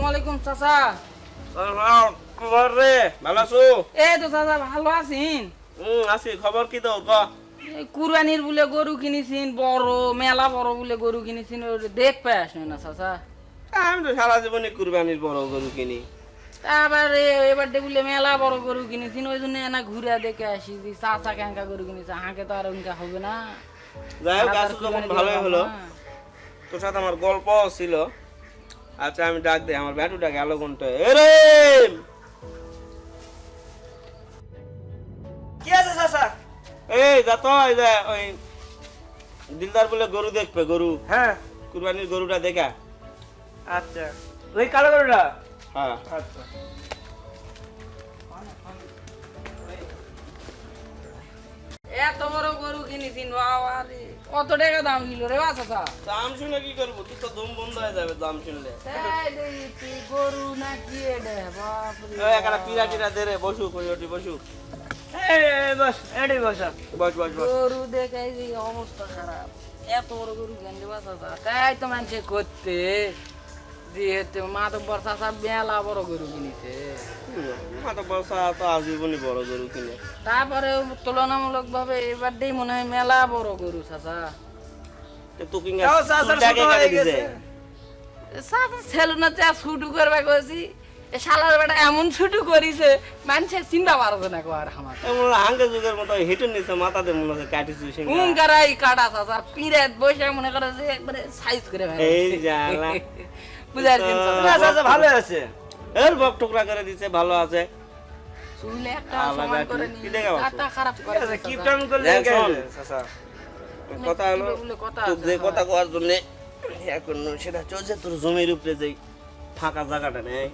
আলাইকুম চাচা। রে ভালো আছো? এই তো চাচা ভালো আছেন? আছি। খবর কি তোর ক? কুরবানির বলে গরু কিনেছেন, বড় মেলা বড় বলে গরু কিনেছেন, দেখ পাই আসবে না চাচা। আমি তো সারা জীবনে কুরবানির বড় গরু কিনি। তারপরে এবার বলে মেলা বড় গরু কিনেছেন, ওই জন্য এনা ঘুরে দেখে আসি যে চাচা কেঙ্কা গরু কিনেছে, হাঁকে তো আর ওনকা হবে না। যাই হোক আছো যখন ভালোই হলো। তোর সাথে আমার গল্প ছিল। আচ্ছা আমি ডাক দে, আমার ব্যাটুটা গেল কোনটা? এরে কি আছে চাচা? এই যা তো এই যে ওই দিলদার বলে গরু দেখবে, গরু হ্যাঁ কুরবানির গরুটা দেখা। আচ্ছা, ওই কালো গরুটা? হ্যাঁ আচ্ছা। এত বড় গরু কিনেছেন বাবা রে, কত টাকা দাম নিল রে বা চাচা? দাম শুনে কি করবো? তুই তো দম বন্ধ হয়ে যাবে দাম শুনলে। এই দেখি গরু না কি এটা বাপরে। ওই একটা পিরা টিরা দে রে, বসুক ওই ওটি বসুক। বস এডি বসা। বস বস বস। গরু দেখাই যে অবস্থা খারাপ, এত বড় গরু কেন দেবা চাচা? তাই তো মানুষে করতে যেহেতু মাতব্বর চাচা মেলা বড় গরু কিনেছে। মাথা পয়সা তো আজীবনই বড় গরু কিনে। তারপরে তুলনামূলক ভাবে এবার দিয়ে মনে হয় মেলা বড় গরু চাচা। তুই চাচা ছেলে না চা ছুটু করবা কইছি, এ শালার বেটা এমন ছুটু করিছে মানুষের চিন্তা পারবে না কো আর আমার। হাঙ্গে যুগের মতো হেঁটে নিচ্ছে মাথাতে মনে হচ্ছে কাটিছে। হুঙ্কারাই কাটা চাচা পিরাত বসে মনে করে যে একবারে সাইজ করে এই জালা বুঝাইছেন না চাচা ভালো আছে। এর বক টুকরা করে দিছে, ভালো আছে। শুনলে একটা আলাদা সমান করে কি নি দেখা পাচ্ছ? কাটা খারাপ করে কি প্রেম করলে দেখ কেন শোন। চাচা? কথা হলো তোর যে কথা কওয়ার জন্য এখন সেটা চলছে তোর জমির উপরে যে ফাঁকা জায়গাটা নেই,